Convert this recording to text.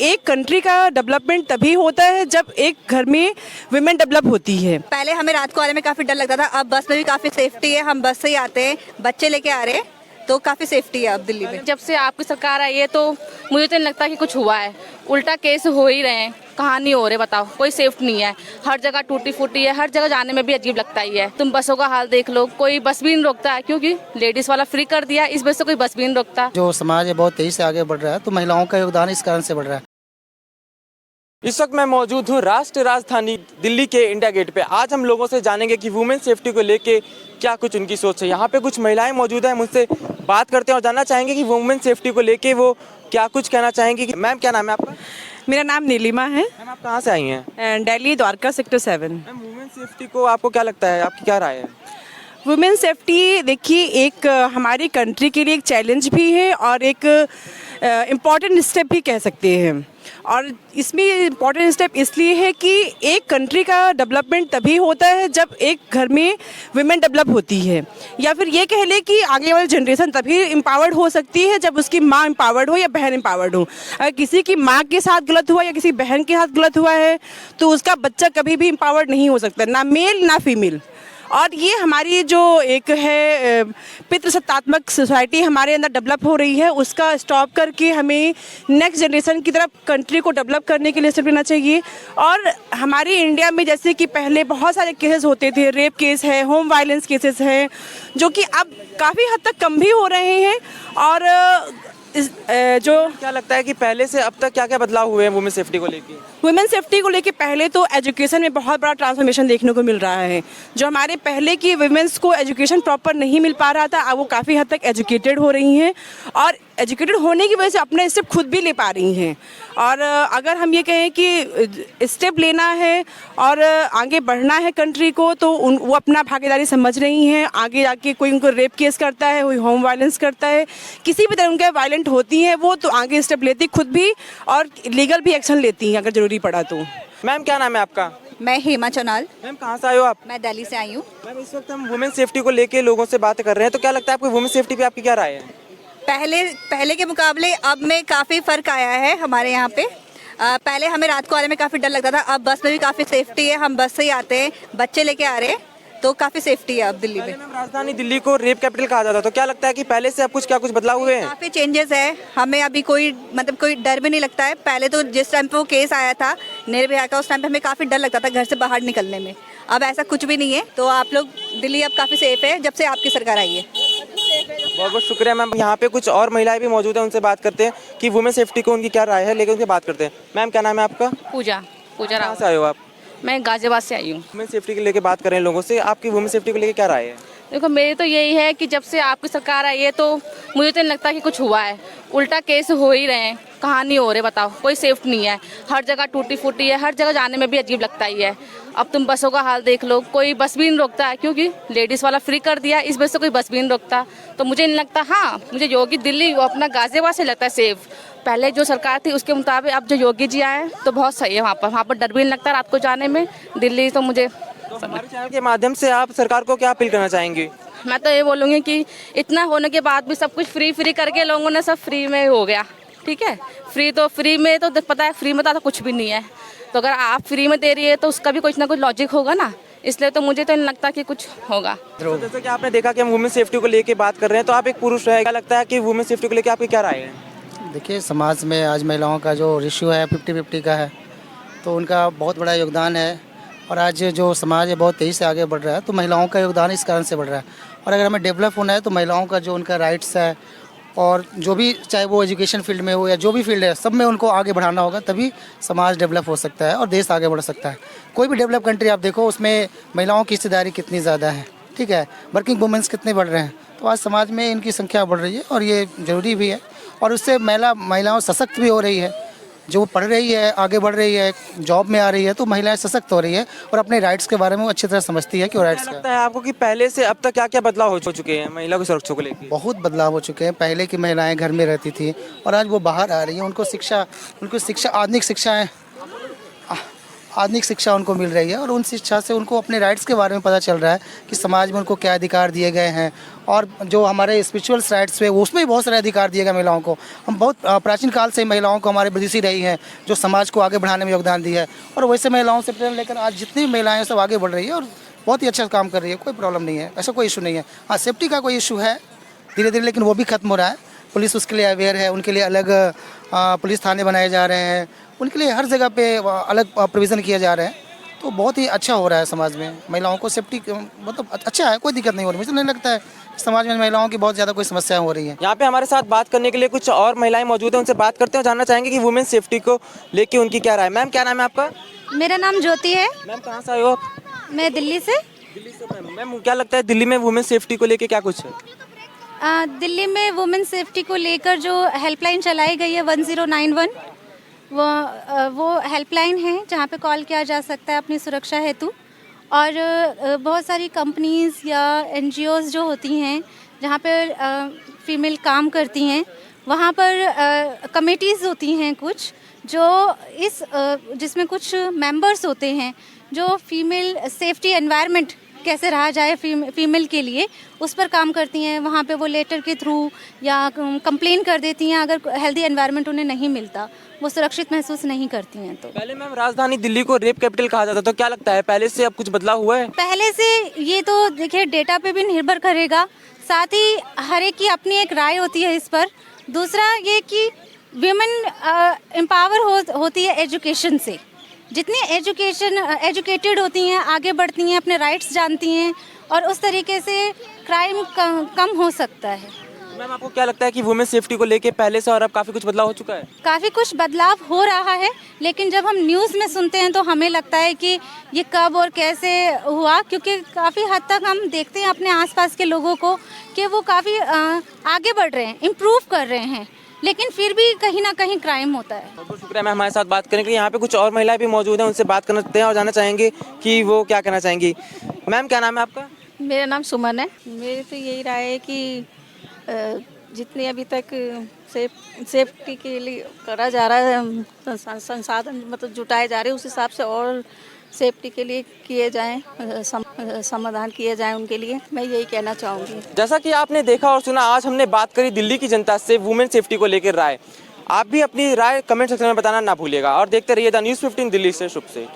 एक कंट्री का डेवलपमेंट तभी होता है जब एक घर में विमेन डेवलप होती है। पहले हमें रात को आने में काफ़ी डर लगता था, अब बस में भी काफ़ी सेफ्टी है। हम बस से ही आते हैं, बच्चे लेके आ रहे हैं, तो काफ़ी सेफ्टी है अब दिल्ली में। जब से आपकी सरकार आई है तो मुझे तो नहीं लगता कि कुछ हुआ है। उल्टा केस हो ही रहे हैं, कहाँ नहीं हो रहे बताओ। कोई सेफ नहीं है, हर जगह टूटी फूटी है, हर जगह जाने में भी अजीब लगता ही है। तुम बसों का हाल देख लो, कोई बस भी नहीं रोकता है क्योंकि लेडीज वाला फ्री कर दिया, इस वजह से कोई बस भी नहीं रोकता। जो समाज है बहुत तेजी से आगे बढ़ रहा है, तो महिलाओं का योगदान इस कारण से बढ़ रहा है। इस वक्त मैं मौजूद हूँ राष्ट्रीय राजधानी दिल्ली के इंडिया गेट पे। आज हम लोगों से जानेंगे कि वुमेन सेफ्टी को लेके क्या कुछ उनकी सोच है। यहाँ पे कुछ महिलाएं मौजूद हैं, मुझसे बात करते हैं और जानना चाहेंगे कि वुमेन सेफ्टी को लेके वो क्या कुछ कहना चाहेंगी। मैम क्या नाम है आपका? मेरा नाम नीलिमा है, मैम आप कहाँ से आई हैं? Delhi Dwarka sector 7। Ma'am women safety को आपको क्या लगता है, आपकी क्या राय है? वुमेन सेफ्टी देखिए एक हमारी कंट्री के लिए एक चैलेंज भी है और एक इम्पॉर्टेंट स्टेप भी कह सकते हैं। और इसमें इम्पॉर्टेंट स्टेप इसलिए है कि एक कंट्री का डेवलपमेंट तभी होता है जब एक घर में विमेन डेवलप होती है, या फिर ये कह ले कि आगे वाली जनरेशन तभी एम्पावर्ड हो सकती है जब उसकी माँ एम्पावर्ड हो या बहन एम्पावर्ड हो। अगर किसी की माँ के साथ गलत हुआ या किसी बहन के साथ गलत हुआ है तो उसका बच्चा कभी भी एम्पावर्ड नहीं हो सकता, ना मेल ना फीमेल। और ये हमारी जो एक है पितृसत्तात्मक सोसाइटी हमारे अंदर डेवलप हो रही है, उसका स्टॉप करके हमें नेक्स्ट जनरेशन की तरफ कंट्री को डेवलप करने के लिए स्टेप लेना चाहिए। और हमारे इंडिया में जैसे कि पहले बहुत सारे केसेस होते थे, रेप केस है, होम वायलेंस केसेस हैं, जो कि अब काफ़ी हद तक कम भी हो रहे हैं। और जो क्या लगता है कि पहले से अब तक क्या क्या बदलाव हुए हैं वुमेन सेफ्टी को लेके? वुमेन सेफ्टी को लेके पहले तो एजुकेशन में बहुत बड़ा ट्रांसफॉर्मेशन देखने को मिल रहा है। जो हमारे पहले की वुमेन्स को एजुकेशन प्रॉपर नहीं मिल पा रहा था, अब वो काफ़ी हद तक एजुकेटेड हो रही हैं और एजुकेटेड होने की वजह से अपने स्टेप खुद भी ले पा रही हैं। और अगर हम ये कहें कि स्टेप लेना है और आगे बढ़ना है कंट्री को, तो वो अपना भागीदारी समझ रही हैं। आगे जाके कोई उनको रेप केस करता है, कोई होम वायलेंस करता है, किसी भी तरह उनके वायलेंट होती हैं वो, तो आगे स्टेप लेती खुद भी और लीगल भी एक्शन लेती हैं अगर ज़रूरी पड़ा तो। मैम क्या नाम है आपका? मैं हेमा चौनाल। मैम कहाँ से आए हो आप? मैं दिल्ली से आई हूँ। मैम इस वक्त हम वुमेन सेफ्टी को लेके लोगों से बात कर रहे हैं, तो क्या लगता है आपको वुमेन सेफ्टी पे आपकी क्या राय है? पहले के मुकाबले अब में काफ़ी फ़र्क आया है हमारे यहाँ पे। पहले हमें रात को आने में काफ़ी डर लगता था, अब बस में भी काफ़ी सेफ्टी है। हम बस से ही आते हैं, बच्चे लेके आ रहे हैं, तो काफ़ी सेफ्टी है अब दिल्ली में। मैम राजधानी दिल्ली को रेप कैपिटल कहा जाता था, तो क्या लगता है कि पहले से अब कुछ क्या कुछ बदलाव हुए हैं? काफ़ी चेंजेस है। हमें अभी कोई डर भी नहीं लगता है। पहले तो जिस टाइम पे वो केस आया था निर्भया का, उस टाइम पे हमें काफ़ी डर लगता था घर से बाहर निकलने में। अब ऐसा कुछ भी नहीं है, तो आप लोग दिल्ली अब काफ़ी सेफ है जब से आपकी सरकार आई है। बहुत बहुत शुक्रिया मैम। यहाँ पे कुछ और महिलाएं भी मौजूद हैं, उनसे बात करते हैं कि वुमेन सेफ्टी को उनकी क्या राय है, लेकिन उनसे बात करते हैं। मैम क्या नाम है आपका? पूजा कहाँ राव। से आए हो आप? मैं गाजियाबाद से आई हूँ। वुमेन सेफ्टी को लेके बात कर रहे हैं लोगों से, आपकी वुमेन सेफ्टी को लेके क्या राय है? देखो मेरी तो यही है कि जब से आपकी सरकार आई है तो मुझे तो नहीं लगता कि कुछ हुआ है। उल्टा केस हो ही रहे हैं, कहाँ नहीं हो रहे बताओ। कोई सेफ नहीं है, हर जगह टूटी फूटी है, हर जगह जाने में भी अजीब लगता ही है। अब तुम बसों का हाल देख लो, कोई बस भी नहीं रोकता है क्योंकि लेडीज़ वाला फ्री कर दिया, इस वजह से कोई बस भी नहीं रोकता। तो मुझे नहीं लगता, हाँ मुझे योगी दिल्ली अपना गाजियाबाद से लगता है सेफ। पहले जो सरकार थी उसके मुताबिक अब जो योगी जी आए तो बहुत सही है। वहाँ पर डर भी नहीं लगता रात को जाने में दिल्ली। तो मुझे हमारे चैनल के माध्यम से आप सरकार को क्या अपील करना चाहेंगे? मैं तो ये बोलूँगी कि इतना होने के बाद भी सब कुछ फ्री करके लोगों ने सब फ्री में हो गया। ठीक है, फ्री में तो पता है, फ्री में तो कुछ भी नहीं है। तो अगर आप फ्री में दे रही है तो उसका भी कुछ ना कुछ लॉजिक होगा ना, इसलिए तो मुझे तो नहीं लगता कि कुछ होगा। तो जैसे कि आपने देखा कि हम वुमेन सेफ्टी को लेके बात कर रहे हैं, तो आप एक पुरुष है, क्या लगता है कि वुमेन सेफ्टी को लेके आपकी क्या राय है? देखिए समाज में आज महिलाओं का जो रेशियो है 50-50 का है, तो उनका बहुत बड़ा योगदान है। और आज जो समाज है बहुत तेज़ी से आगे बढ़ रहा है, तो महिलाओं का योगदान इस कारण से बढ़ रहा है। और अगर हमें डेवलप होना है तो महिलाओं का जो उनका राइट्स है और जो भी, चाहे वो एजुकेशन फील्ड में हो या जो भी फील्ड है, सब में उनको आगे बढ़ाना होगा, तभी समाज डेवलप हो सकता है और देश आगे बढ़ सकता है। कोई भी डेवलप कंट्री आप देखो, उसमें महिलाओं की हिस्सेदारी कितनी ज़्यादा है, ठीक है, वर्किंग वुमेंस कितने बढ़ रहे हैं। तो आज समाज में इनकी संख्या बढ़ रही है और ये ज़रूरी भी है। और उससे महिलाओं सशक्त भी हो रही है, जो पढ़ रही है, आगे बढ़ रही है, जॉब में आ रही है, तो महिलाएं सशक्त हो रही है और अपने राइट्स के बारे में वो अच्छी तरह समझती है कि वो राइट्स क्या लगता है आपको कि पहले से अब तक क्या क्या बदलाव हो चुके हैं महिला की सुरक्षा को लेकर? बहुत बदलाव हो चुके हैं। पहले की महिलाएं घर में रहती थी और आज वो बाहर आ रही हैं, उनको शिक्षा आधुनिक शिक्षा है, आधुनिक शिक्षा उनको मिल रही है और उन शिक्षा से उनको अपने राइट्स के बारे में पता चल रहा है कि समाज में उनको क्या अधिकार दिए गए हैं। और जो हमारे स्पिरिचुअल्स राइट्स हुए उसमें भी बहुत सारे अधिकार दिए गए महिलाओं को। हम बहुत प्राचीन काल से महिलाओं को हमारे विदुषी रही हैं जो समाज को आगे बढ़ाने में योगदान दिया है, और वैसे महिलाओं से प्रेरणा लेकर आज जितनी भी महिलाएं सब आगे बढ़ रही है और बहुत ही अच्छा काम कर रही है। कोई प्रॉब्लम नहीं है, ऐसा कोई इशू नहीं है। हाँ, सेफ्टी का कोई इशू है धीरे धीरे, लेकिन वो भी खत्म हो रहा है। पुलिस उसके लिए अवेयर है, उनके लिए अलग पुलिस थाने बनाए जा रहे हैं, उनके लिए हर जगह पे अलग प्रोविज़न किए जा रहे हैं। तो बहुत ही अच्छा हो रहा है समाज में, महिलाओं को सेफ्टी मतलब अच्छा है, कोई दिक्कत नहीं हो रही। मुझे नहीं लगता है समाज में महिलाओं की बहुत ज़्यादा कोई समस्या हो रही है। यहाँ पे हमारे साथ बात करने के लिए कुछ और महिलाएं मौजूद हैं, उनसे बात करते हैं, जानना चाहेंगे कि वुमेन सेफ्टी को लेके उनकी क्या राय है। मैम, क्या नाम है आपका? मेरा नाम ज्योति है। मैम, कहाँ से आए हो आप? मैं दिल्ली से। दिल्ली से। मैम, क्या लगता है दिल्ली में वुमेन सेफ्टी को लेके क्या कुछ है? दिल्ली में वुमेन सेफ्टी को लेकर जो हेल्पलाइन चलाई गई है 1091, वो हेल्पलाइन है जहाँ पे कॉल किया जा सकता है अपनी सुरक्षा हेतु। और बहुत सारी कंपनीज़ या एनजीओज़ जो होती हैं जहाँ पे फीमेल काम करती हैं, वहाँ पर कमेटीज़ होती हैं कुछ जो जिसमें कुछ मेंबर्स होते हैं जो फीमेल सेफ्टी एनवायरनमेंट कैसे रहा जाए फीमेल के लिए, उस पर काम करती हैं। वहाँ पे वो लेटर के थ्रू या कंप्लेन कर देती हैं अगर हेल्दी एनवायरनमेंट उन्हें नहीं मिलता, वो सुरक्षित महसूस नहीं करती हैं। तो पहले मैम राजधानी दिल्ली को रेप कैपिटल कहा जाता, तो क्या लगता है पहले से अब कुछ बदलाव हुआ है? पहले से ये तो देखिए डेटा पे भी निर्भर करेगा, साथ ही हर एक की अपनी एक राय होती है इस पर। दूसरा ये कि विमेन एम्पावर होती है एजुकेशन से। जितनी एजुकेटेड होती हैं, आगे बढ़ती हैं, अपने राइट्स जानती हैं, और उस तरीके से क्राइम कम हो सकता है। मैम, आपको क्या लगता है कि वुमेन सेफ्टी को लेके पहले से और अब काफ़ी कुछ बदलाव हो चुका है? काफ़ी कुछ बदलाव हो रहा है, लेकिन जब हम न्यूज़ में सुनते हैं तो हमें लगता है कि ये कब और कैसे हुआ, क्योंकि काफ़ी हद तक हम देखते हैं अपने आसपास के लोगों को कि वो काफ़ी आगे बढ़ रहे हैं, इम्प्रूव कर रहे हैं, लेकिन फिर भी कहीं ना कहीं क्राइम होता है। बहुत बहुत शुक्रिया मैम हमारे साथ बात करने के लिए। यहाँ पे कुछ और महिलाएं भी मौजूद हैं, उनसे बात करना चाहते हैं और जानना चाहेंगे कि वो क्या कहना चाहेंगी। मैम, क्या नाम है आपका? मेरा नाम सुमन है। मेरी तो यही राय है कि जितनी अभी तक सेफ्टी के लिए करा जा रहा है, संसाधन मतलब जुटाए जा रहे हैं, उस हिसाब से और सेफ्टी के लिए किए जाएं, समाधान किए जाएं उनके लिए, मैं यही कहना चाहूँगी। जैसा कि आपने देखा और सुना, आज हमने बात करी दिल्ली की जनता से वुमेन सेफ्टी को लेकर राय। आप भी अपनी राय कमेंट सेक्शन में बताना ना भूलिएगा और देखते रहिए द न्यूज़ 15 दिल्ली से। शुभ से।